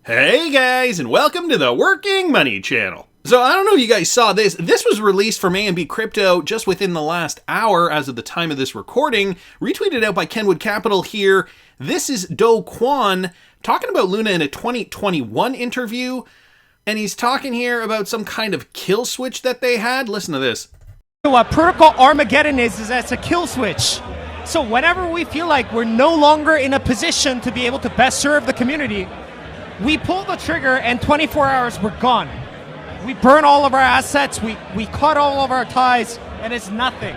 Hey guys, and welcome to the Working Money Channel. So I don't know if you guys saw this. This was released from A&B Crypto just within the last hour as of the time of this recording, retweeted out by Kenwood Capital here. This is Do Kwon talking about Luna in a 2021 interview, and he's talking here about some kind of kill switch that they had. Listen to this. What Protocol Armageddon is that's a kill switch. So whenever we feel like we're no longer in a position to be able to best serve the community, we pull the trigger and 24 hours we're gone. We burn all of our assets, we cut all of our ties, and it's nothing.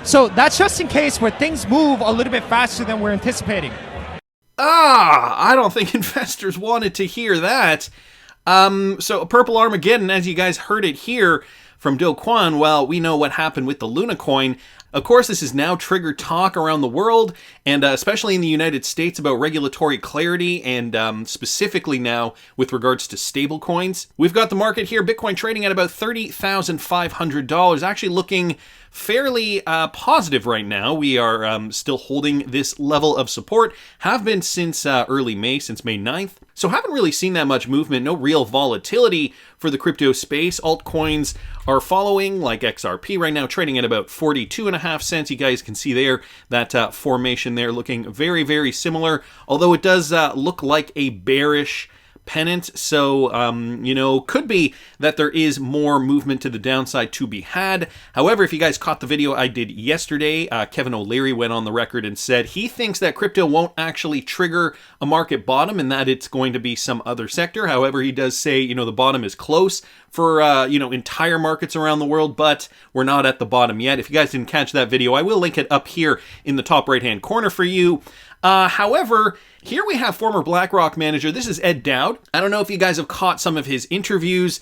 So that's just in case where things move a little bit faster than we're anticipating. I don't think investors wanted to hear that. So Purple Armageddon, as you guys heard it here from Do Kwon, well, we know what happened with the Luna coin. Of course, this has now triggered talk around the world, and especially in the United States, about regulatory clarity, and specifically now with regards to stablecoins. We've got the market here, Bitcoin trading at about $30,500, actually looking fairly positive right now. We are still holding this level of support, have been since early May, since May 9th. So haven't really seen that much movement, no real volatility for the crypto space. Altcoins are following, like XRP right now, trading at about 42.5 cents. You guys can see there that formation there looking very, very similar, although it does look like a bearish pennant. So, could be that there is more movement to the downside to be had. However, if you guys caught the video I did yesterday, Kevin O'Leary went on the record and said he thinks that crypto won't actually trigger a market bottom and that it's going to be some other sector. However, he does say, the bottom is close for, entire markets around the world, but we're not at the bottom yet. If you guys didn't catch that video, I will link it up here in the top right-hand corner for you. However, here we have former BlackRock manager. This is Ed Dowd. I don't know if you guys have caught some of his interviews.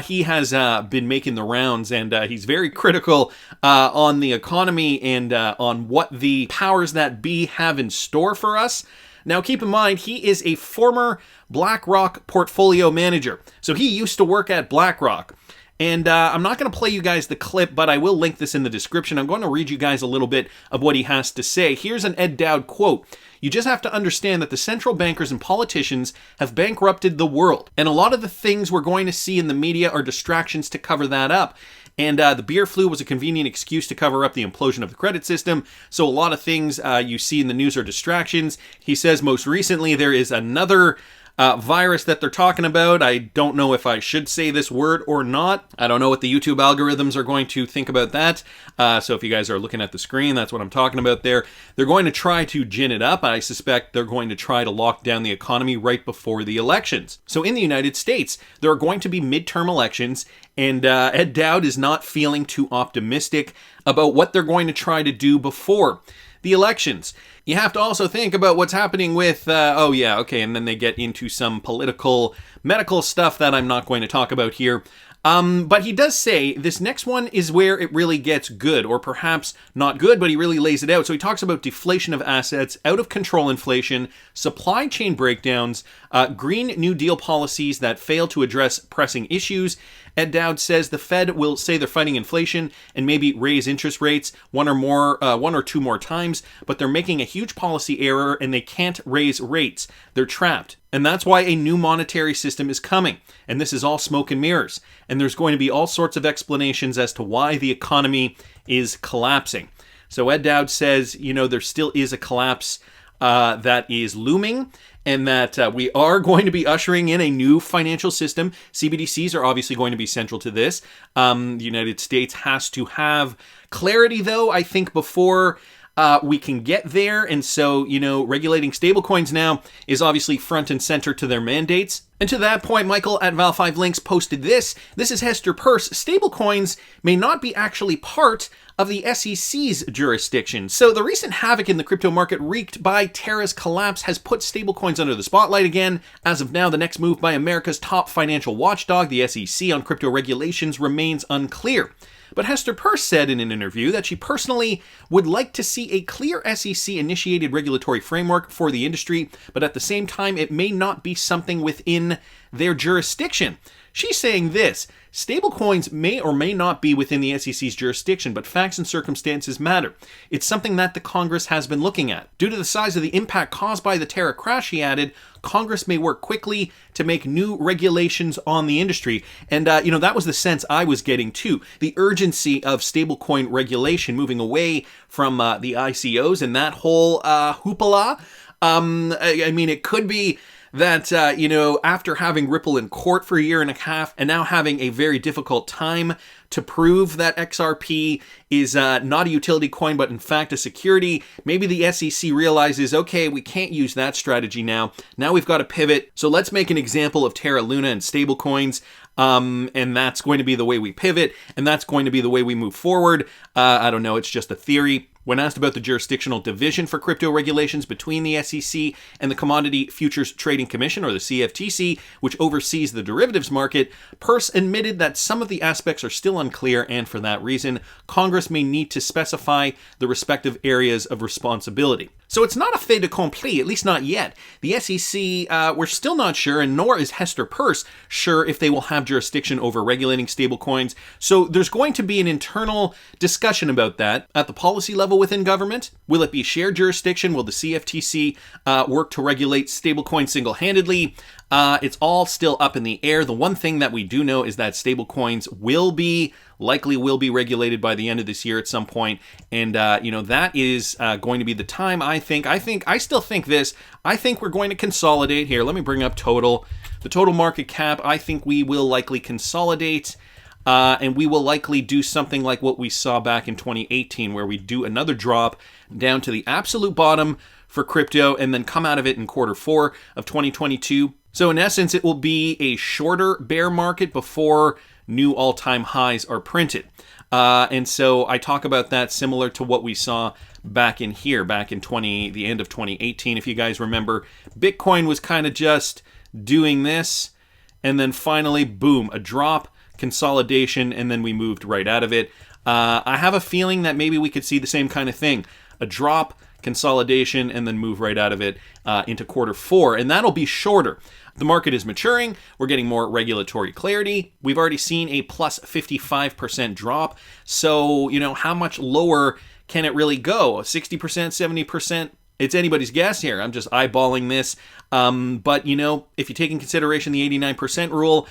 He has been making the rounds, and he's very critical on the economy and on what the powers that be have in store for us. Now, keep in mind, he is a former BlackRock portfolio manager. So he used to work at BlackRock. And I'm not going to play you guys the clip, but I will link this in the description. I'm going to read you guys a little bit of what he has to say. Here's an Ed Dowd quote. "You just have to understand that the central bankers and politicians have bankrupted the world. And a lot of the things we're going to see in the media are distractions to cover that up. And the beer flu was a convenient excuse to cover up the implosion of the credit system. So a lot of things you see in the news are distractions." He says most recently there is another virus that they're talking about. I don't know if I should say this word or not. I don't know what the YouTube algorithms are going to think about that. So if you guys are looking at the screen, that's what I'm talking about there. They're going to try to gin it up. I suspect they're going to try to lock down the economy right before the elections. So in the United States, there are going to be midterm elections, and Ed Dowd is not feeling too optimistic about what they're going to try to do before the elections. You have to also think about what's happening with, and then they get into some political, medical stuff that I'm not going to talk about here. But he does say this next one is where it really gets good, or perhaps not good, but he really lays it out. So he talks about deflation of assets, out of control inflation, supply chain breakdowns, Green New Deal policies that fail to address pressing issues. Ed Dowd says the Fed will say they're fighting inflation and maybe raise interest rates one or two more times, but they're making a huge policy error and they can't raise rates. They're trapped. And that's why a new monetary system is coming. And this is all smoke and mirrors. And there's going to be all sorts of explanations as to why the economy is collapsing. So Ed Dowd says, there still is a collapse that is looming, and that we are going to be ushering in a new financial system. CBDCs are obviously going to be central to this. The United States has to have clarity, though, I think, before we can get there. And so, regulating stablecoins now is obviously front and center to their mandates. And to that point, Michael at Val5Links posted this. This is Hester Peirce. Stablecoins may not be actually part of the SEC's jurisdiction. So the recent havoc in the crypto market wreaked by Terra's collapse has put stablecoins under the spotlight again. As of now, the next move by America's top financial watchdog, the SEC, on crypto regulations remains unclear. But Hester Peirce said in an interview that she personally would like to see a clear SEC-initiated regulatory framework for the industry, but at the same time, it may not be something within their jurisdiction. She's saying this. Stablecoins may or may not be within the SEC's jurisdiction, but facts and circumstances matter. It's something that the Congress has been looking at. Due to the size of the impact caused by the Terra crash, he added, Congress may work quickly to make new regulations on the industry. And, that was the sense I was getting too. The urgency of stablecoin regulation, moving away from the ICOs and that whole hoopla. It could be that, after having Ripple in court for a year and a half and now having a very difficult time to prove that XRP is not a utility coin, but in fact a security, maybe the SEC realizes, okay, we can't use that strategy now. Now we've got to pivot. So let's make an example of Terra Luna and stablecoins. And that's going to be the way we pivot, and that's going to be the way we move forward. I don't know, it's just a theory. When asked about the jurisdictional division for crypto regulations between the SEC and the Commodity Futures Trading Commission, or the CFTC, which oversees the derivatives market, Peirce admitted that some of the aspects are still unclear, and for that reason, Congress may need to specify the respective areas of responsibility. So it's not a fait accompli, at least not yet. The SEC, we're still not sure, and nor is Hester Peirce sure if they will have jurisdiction over regulating stablecoins. So there's going to be an internal discussion about that at the policy level within government. Will it be shared jurisdiction? Will the CFTC work to regulate stablecoins single-handedly? It's all still up in the air. The one thing that we do know is that stablecoins likely will be regulated by the end of this year at some point. And, that is going to be the time, I still think this. I think we're going to consolidate here. Let me bring up the total market cap. I think we will likely consolidate. And we will likely do something like what we saw back in 2018, where we do another drop down to the absolute bottom for crypto and then come out of it in Q4 of 2022. So in essence, it will be a shorter bear market before new all-time highs are printed. And so I talk about that similar to what we saw back in the end of 2018. If you guys remember, Bitcoin was kind of just doing this, and then finally, boom, a drop, consolidation, and then we moved right out of it. I have a feeling that maybe we could see the same kind of thing. A drop, consolidation, and then move right out of it into Q4, and that'll be shorter. The market is maturing. We're getting more regulatory clarity. We've already seen a plus 55% drop. So, how much lower can it really go? 60%, 70%? It's anybody's guess here. I'm just eyeballing this. But, if you take in consideration the 89% rule,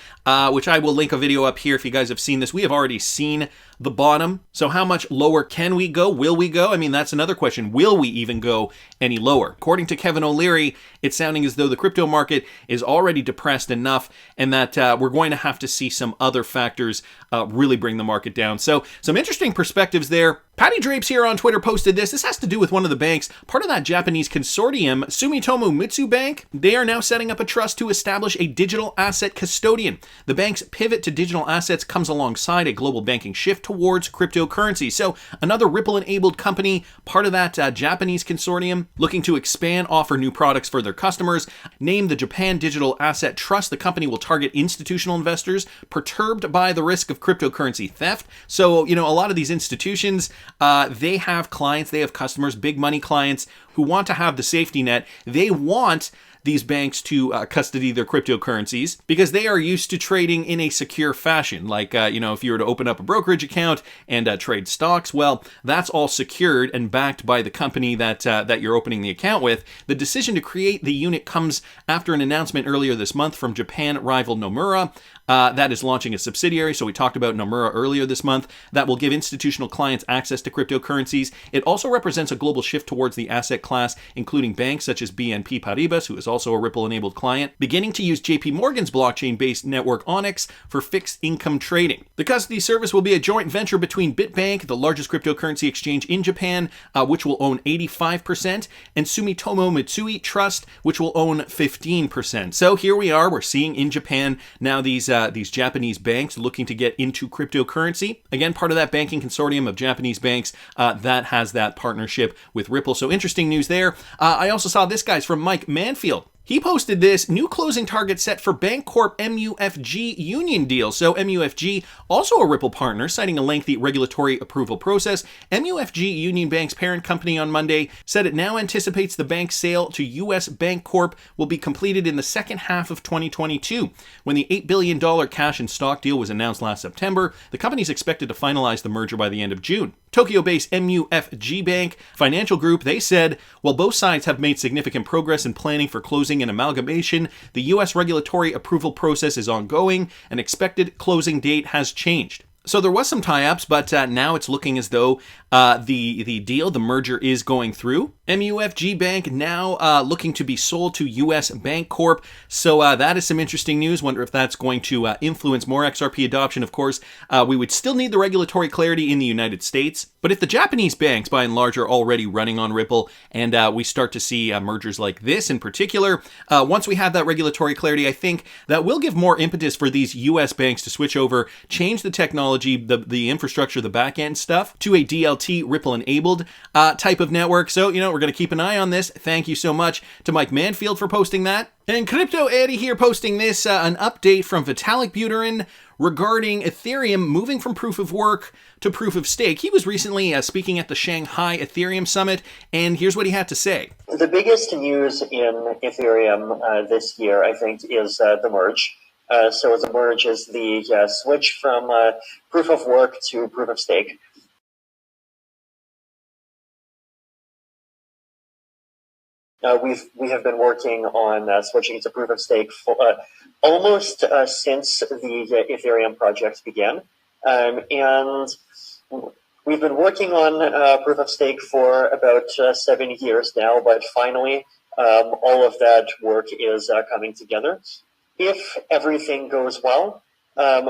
which I will link a video up here if you guys have seen this, we have already seen the bottom. So how much lower can we go? Will we go? That's another question. Will we even go any lower? According to Kevin O'Leary, it's sounding as though the crypto market is already depressed enough and that we're going to have to see some other factors really bring the market down. So some interesting perspectives there. Patty Drapes here on Twitter posted this. This has to do with one of the banks, part of that Japanese consortium, Sumitomo Mitsui Bank. They are now setting up a trust to establish a digital asset custodian. The bank's pivot to digital assets comes alongside a global banking shift towards cryptocurrency. So another Ripple-enabled company, part of that Japanese consortium, looking to expand, offer new products for their customers. Named the Japan Digital Asset Trust, the company will target institutional investors perturbed by the risk of cryptocurrency theft. So, a lot of these institutions, they have clients, they have customers, big money clients who want to have the safety net. They want these banks to custody their cryptocurrencies because they are used to trading in a secure fashion. Like, if you were to open up a brokerage account and trade stocks, well, that's all secured and backed by the company that you're opening the account with. The decision to create the unit comes after an announcement earlier this month from Japan rival Nomura. That is launching a subsidiary. So we talked about Nomura earlier this month. That will give institutional clients access to cryptocurrencies. It also represents a global shift towards the asset class, including banks such as BNP Paribas, who is also a Ripple-enabled client, beginning to use JP Morgan's blockchain-based network Onyx for fixed income trading. The custody service will be a joint venture between BitBank, the largest cryptocurrency exchange in Japan, which will own 85%, and Sumitomo Mitsui Trust, which will own 15%. So here we are. We're seeing in Japan now these Japanese banks looking to get into cryptocurrency. Again, part of that banking consortium of Japanese banks that has that partnership with Ripple. So interesting news there. I also saw this, guys, from Mike Manfield. He posted this new closing target set for Bancorp Mufg union deal. So Mufg, also a Ripple partner, citing a lengthy regulatory approval process. Mufg Union Bank's parent company on Monday said it now anticipates the bank's sale to U.S. Bancorp will be completed in the second half of 2022. When the $8 billion cash and stock deal was announced last September, the company is expected to finalize the merger by the end of June. Tokyo-based Mufg Bank Financial Group, they said, while both sides have made significant progress in planning for closing and amalgamation, the U.S. regulatory approval process is ongoing. An expected closing date has changed. So there was some tie-ups, but now it's looking as though the deal, the merger, is going through. Mufg Bank now looking to be sold to U.S. Bancorp. So that is some interesting news. Wonder if that's going to influence more XRP adoption. Of course, we would still need the regulatory clarity in the United States. But if the Japanese banks, by and large, are already running on Ripple, and we start to see mergers like this in particular, once we have that regulatory clarity, I think that will give more impetus for these U.S. banks to switch over, change the technology, the infrastructure, the back-end stuff, to a DLT Ripple-enabled type of network. So, we're going to keep an eye on this. Thank you so much to Mike Manfield for posting that. And Crypto Eddie here posting this, an update from Vitalik Buterin regarding Ethereum moving from proof of work to proof of stake. He was recently speaking at the Shanghai Ethereum Summit, and here's what he had to say. The biggest news in Ethereum this year, I think, is the merge. So the merge is the switch from proof of work to proof of stake. We have been working on switching to proof of stake for almost since the Ethereum project began, and we've been working on proof of stake for about 7 years now. But finally, all of that work is coming together. If everything goes well, then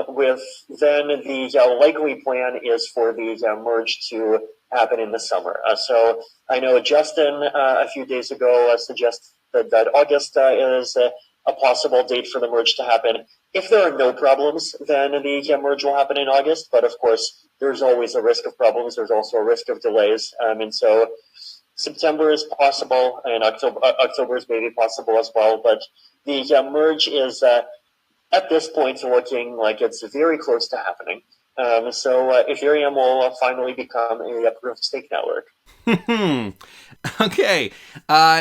the likely plan is for the merge to happen in the summer. So I know Justin a few days ago suggested that August is a possible date for the merge to happen. If there are no problems, then the merge will happen in August. But of course, there's always a risk of problems. There's also a risk of delays. And so September is possible, and October is maybe possible as well. But the merge is at this point looking like it's very close to happening. So Ethereum will finally become a proof of stake network. Okay,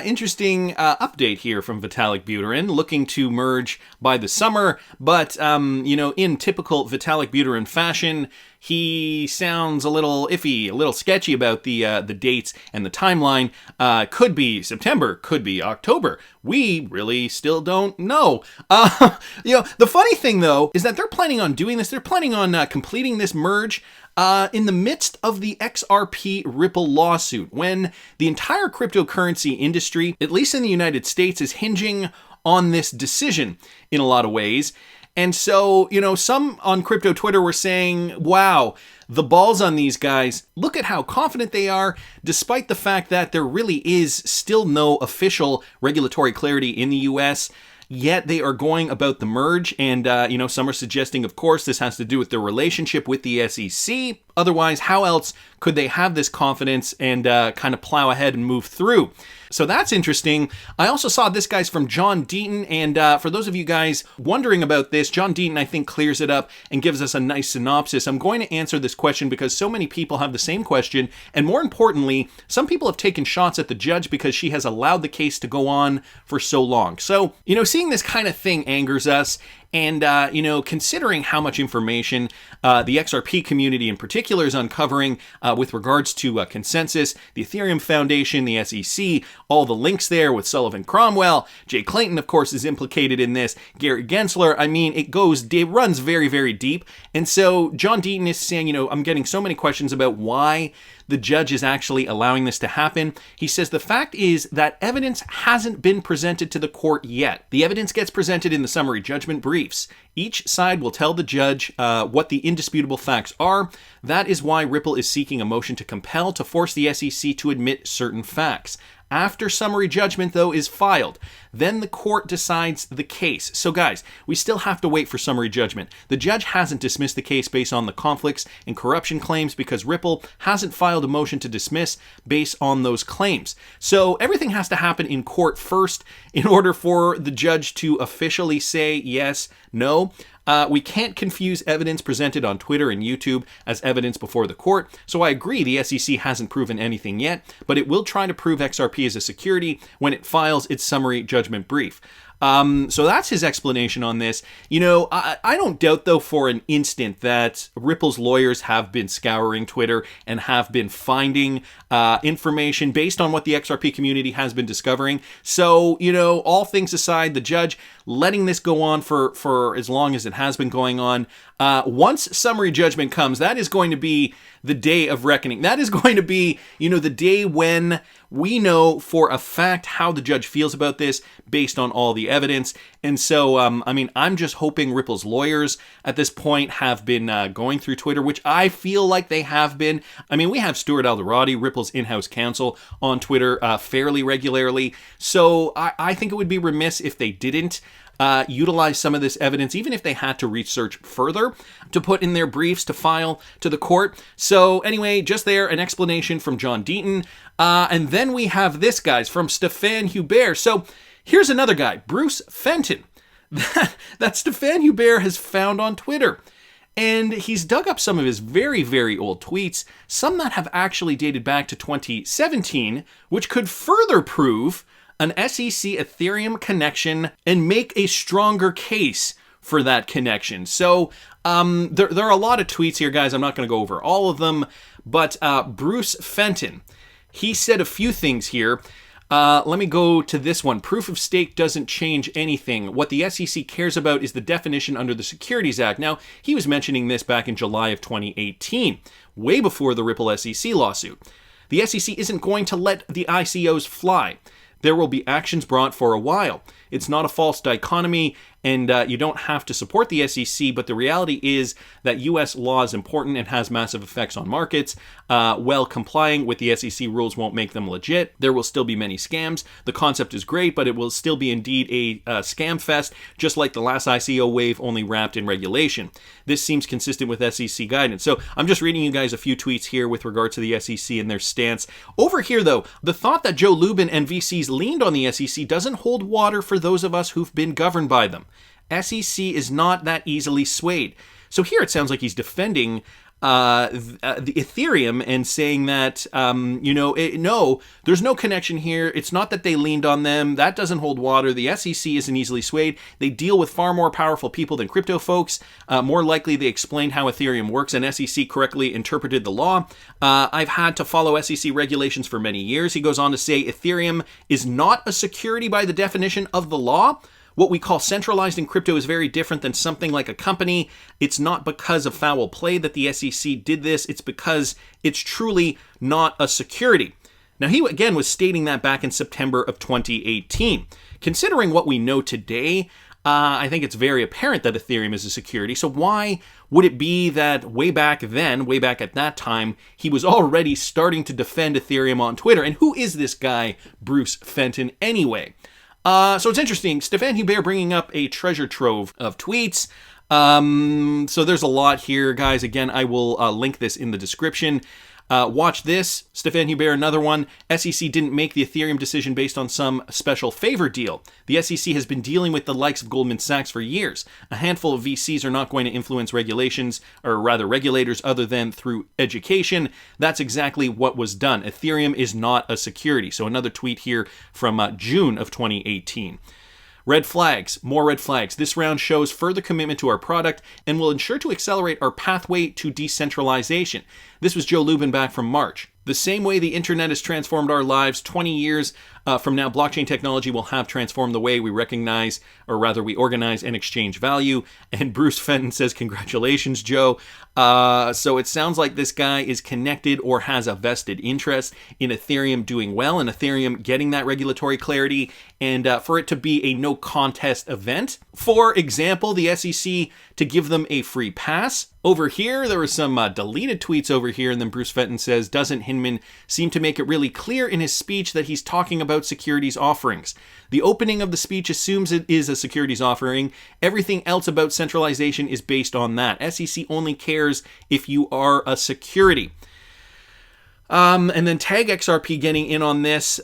interesting update here from Vitalik Buterin, looking to merge by the summer, but, in typical Vitalik Buterin fashion, he sounds a little iffy, a little sketchy about the dates and the timeline. Could be September, could be October. We really still don't know. The funny thing, though, is that they're planning on doing this. They're planning on completing this merge in the midst of the XRP Ripple lawsuit, when the entire cryptocurrency industry, at least in the United States, is hinging on this decision in a lot of ways. And so, some on crypto Twitter were saying, wow, the balls on these guys. Look at how confident they are, despite the fact that there really is still no official regulatory clarity in the US. Yet they are going about the merge, and, some are suggesting, of course, this has to do with their relationship with the SEC. Otherwise, how else could they have this confidence and kind of plow ahead and move through? So that's interesting. I also saw this guy's from John Deaton, and for those of you guys wondering about this, John Deaton, I think, clears it up and gives us a nice synopsis. I'm going to answer this question because so many people have the same question, and more importantly, some people have taken shots at the judge because she has allowed the case to go on for so long. So, seeing this kind of thing angers us. And, considering how much information the XRP community in particular is uncovering with regards to consensus, the Ethereum Foundation, the SEC, all the links there with Sullivan Cromwell, Jay Clayton, of course, is implicated in this, Gary Gensler, it runs very, very deep. And so John Deaton is saying, I'm getting so many questions about why the judge is actually allowing this to happen. He says the fact is that evidence hasn't been presented to the court yet. The evidence gets presented in the summary judgment briefs. Each side will tell the judge what the indisputable facts are. That is why Ripple is seeking a motion to compel to force the SEC to admit certain facts. After summary judgment, though, is filed, then the court decides the case. So guys, we still have to wait for summary judgment. The judge hasn't dismissed the case based on the conflicts and corruption claims because Ripple hasn't filed a motion to dismiss based on those claims. So everything has to happen in court first in order for the judge to officially say yes, no. We can't confuse evidence presented on Twitter and YouTube as evidence before the court, so I agree the SEC hasn't proven anything yet, but it will try to prove XRP as a security when it files its summary judgment brief. So that's his explanation on this. You know, I don't doubt, though, for an instant that Ripple's lawyers have been scouring Twitter and have been finding information based on what the XRP community has been discovering. So, you know, all things aside, the judge letting this go on for as long as it has been going on. Once summary judgment comes, that is going to be the day of reckoning. That is going to be, you know, the day when we know for a fact how the judge feels about this based on all the evidence. And so, I mean, I'm just hoping Ripple's lawyers at this point have been going through Twitter, which I feel like they have been. I mean, we have Stuart Alderati, Ripple's in-house counsel, on Twitter fairly regularly. So I think it would be remiss if they didn't utilize some of this evidence, even if they had to research further to put in their briefs to file to the court. So anyway, just there, an explanation from John Deaton. And then we have this, guys, from Stéphane Hubert. So here's another guy, Bruce Fenton, that Stéphane Hubert has found on Twitter. And he's dug up some of his very, very old tweets, some that have actually dated back to 2017, which could further prove an SEC Ethereum connection and make a stronger case for that connection. So there are a lot of tweets here, guys. I'm not going to go over all of them, but Bruce Fenton, he said a few things here. Let me go to this one. Proof of stake doesn't change anything. What the SEC cares about is the definition under the Securities Act. Now, he was mentioning this back in July of 2018, way before the Ripple SEC lawsuit. The SEC isn't going to let the ICOs fly. There will be actions brought for a while. It's not a false dichotomy, and you don't have to support the SEC, but the reality is that U.S. law is important and has massive effects on markets. While complying with the SEC rules won't make them legit, there will still be many scams. The concept is great, but it will still be indeed a scam fest, just like the last ICO wave, only wrapped in regulation. This seems consistent with SEC guidance. So I'm just reading you guys a few tweets here with regard to the SEC and their stance. Over here, though, the thought that Joe Lubin and VCs leaned on the SEC doesn't hold water for those of us who've been governed by them. SEC is not that easily swayed. So here it sounds like he's defending the Ethereum and saying that, no, there's no connection here. It's not that they leaned on them. That doesn't hold water. The SEC isn't easily swayed. They deal with far more powerful people than crypto folks. More likely, they explained how Ethereum works and SEC correctly interpreted the law. I've had to follow SEC regulations for many years. He goes on to say Ethereum is not a security by the definition of the law. What we call centralized in crypto is very different than something like a company. It's not because of foul play that the SEC did this. It's because it's truly not a security. Now, he again was stating that back in September of 2018. Considering what we know today, I think it's very apparent that Ethereum is a security. So why would it be that way back then, way back at that time, he was already starting to defend Ethereum on Twitter? And who is this guy, Bruce Fenton, anyway? So it's interesting. Stéphane Hubert bringing up a treasure trove of tweets. So there's a lot here, guys. Again, I will link this in the description. Watch this. Stéphane Hubert, another one. SEC didn't make the Ethereum decision based on some special favor deal. The SEC has been dealing with the likes of Goldman Sachs for years. A handful of VCs are not going to influence regulations, or rather regulators, other than through education. That's exactly what was done. Ethereum is not a security. So another tweet here from June of 2018. Red flags, more red flags. This round shows further commitment to our product and will ensure to accelerate our pathway to decentralization. This was Joe Lubin back from March. The same way the internet has transformed our lives, 20 years from now, blockchain technology will have transformed the way we recognize, or rather we organize and exchange value. And Bruce Fenton says, congratulations, Joe. So it sounds like this guy is connected or has a vested interest in Ethereum doing well and Ethereum getting that regulatory clarity, and for it to be a no contest event. For example, the SEC to give them a free pass Over here, there were some deleted tweets over here, and then Bruce Fenton says, doesn't Hinman seem to make it really clear in his speech that he's talking about securities offerings? The opening of the speech assumes it is a securities offering. Everything else about centralization is based on that. SEC only cares if you are a security. And then Tag XRP getting in on this,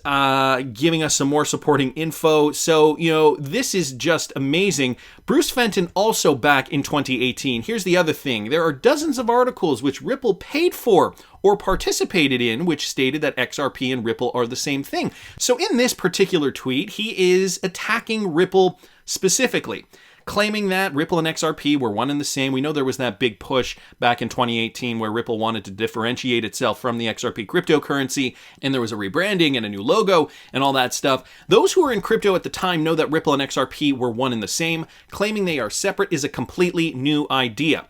giving us some more supporting info. So, this is just amazing. Bruce Fenton also back in 2018. Here's the other thing. There are dozens of articles which Ripple paid for or participated in, which stated that XRP and Ripple are the same thing. So in this particular tweet, he is attacking Ripple specifically, claiming that Ripple and XRP were one and the same. We know there was that big push back in 2018 where Ripple wanted to differentiate itself from the XRP cryptocurrency, and there was a rebranding and a new logo and all that stuff. Those who were in crypto at the time know that Ripple and XRP were one and the same. Claiming they are separate is a completely new idea.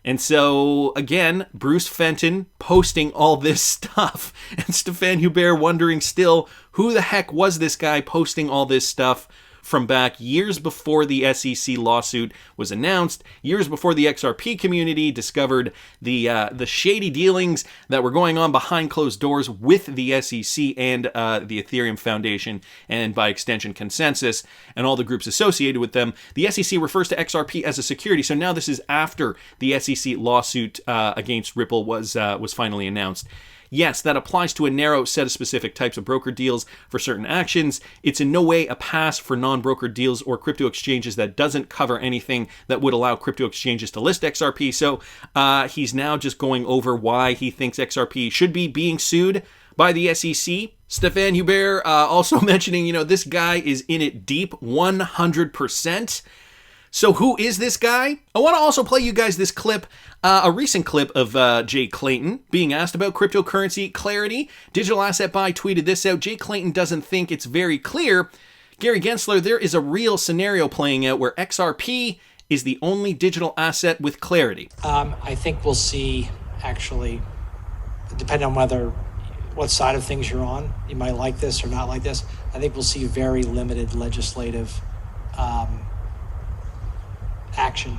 And so, again, Bruce Fenton posting all this stuff, and Stephan Hubert wondering still, who the heck was this guy posting all this stuff from back years before the SEC lawsuit was announced, years before the XRP community discovered the shady dealings that were going on behind closed doors with the SEC and the Ethereum Foundation, and by extension Consensus, and all the groups associated with them. The SEC refers to XRP as a security, so now this is after the SEC lawsuit against Ripple was finally announced. Yes, that applies to a narrow set of specific types of broker deals for certain actions. It's in no way a pass for non-broker deals or crypto exchanges that doesn't cover anything that would allow crypto exchanges to list XRP. So he's now just going over why he thinks XRP should be being sued by the SEC. Stephan Hubert also mentioning, this guy is in it deep 100%. So who is this guy? I want to also play you guys this clip, a recent clip of Jay Clayton being asked about cryptocurrency clarity. Digital Asset Buy tweeted this out. Jay Clayton doesn't think it's very clear. Gary Gensler, there is a real scenario playing out where XRP is the only digital asset with clarity. I think we'll see, actually, depending on what side of things you're on, you might like this or not like this. I think we'll see very limited legislative action,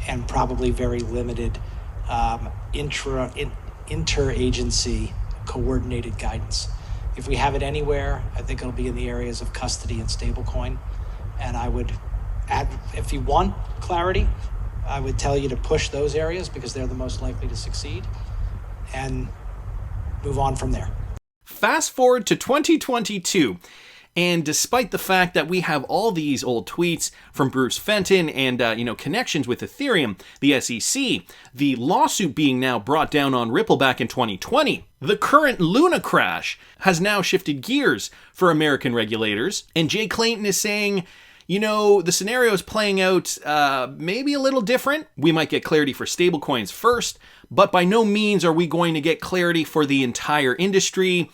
and probably very limited interagency coordinated guidance. If we have it anywhere, I think it'll be in the areas of custody and stablecoin. And I would add, if you want clarity, I would tell you to push those areas because they're the most likely to succeed, and move on from there. Fast forward to 2022. And despite the fact that we have all these old tweets from Bruce Fenton and, connections with Ethereum, the SEC, the lawsuit being now brought down on Ripple back in 2020, the current Luna crash has now shifted gears for American regulators. And Jay Clayton is saying, the scenario is playing out maybe a little different. We might get clarity for stablecoins first, but by no means are we going to get clarity for the entire industry.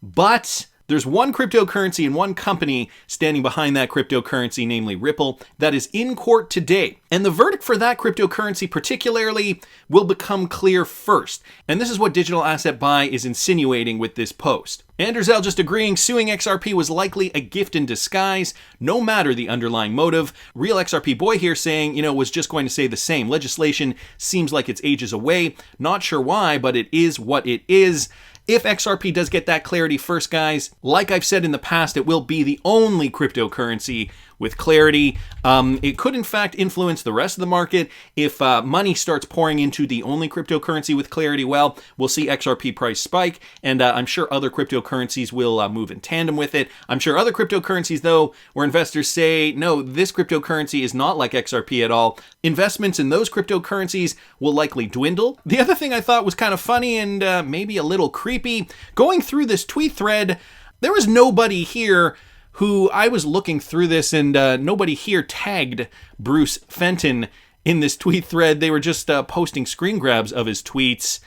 But there's one cryptocurrency and one company standing behind that cryptocurrency, namely Ripple, that is in court today. And the verdict for that cryptocurrency particularly will become clear first. And this is what Digital Asset Buy is insinuating with this post. Anderzel just agreeing suing XRP was likely a gift in disguise, no matter the underlying motive. Real XRP Boy here saying, was just going to say the same. Legislation seems like it's ages away. Not sure why, but it is what it is. If XRP does get that clarity first, guys, like I've said in the past, it will be the only cryptocurrency with clarity. It could, in fact, influence the rest of the market. If money starts pouring into the only cryptocurrency with clarity, well, we'll see XRP price spike, and I'm sure other cryptocurrencies will move in tandem with it. I'm sure other cryptocurrencies, though, where investors say, no, this cryptocurrency is not like XRP at all, investments in those cryptocurrencies will likely dwindle. The other thing I thought was kind of funny and maybe a little creepy, going through this tweet thread, there was nobody here who I was looking through this, and nobody here tagged Bruce Fenton in this tweet thread. They were just posting screen grabs of his tweets.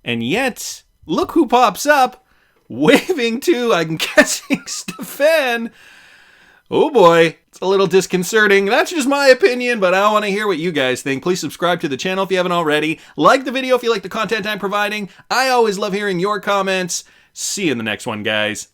And yet, look who pops up, waving to, I'm guessing, Stephan. Oh boy, it's a little disconcerting. That's just my opinion, but I want to hear what you guys think. Please subscribe to the channel if you haven't already. Like the video if you like the content I'm providing. I always love hearing your comments. See you in the next one, guys.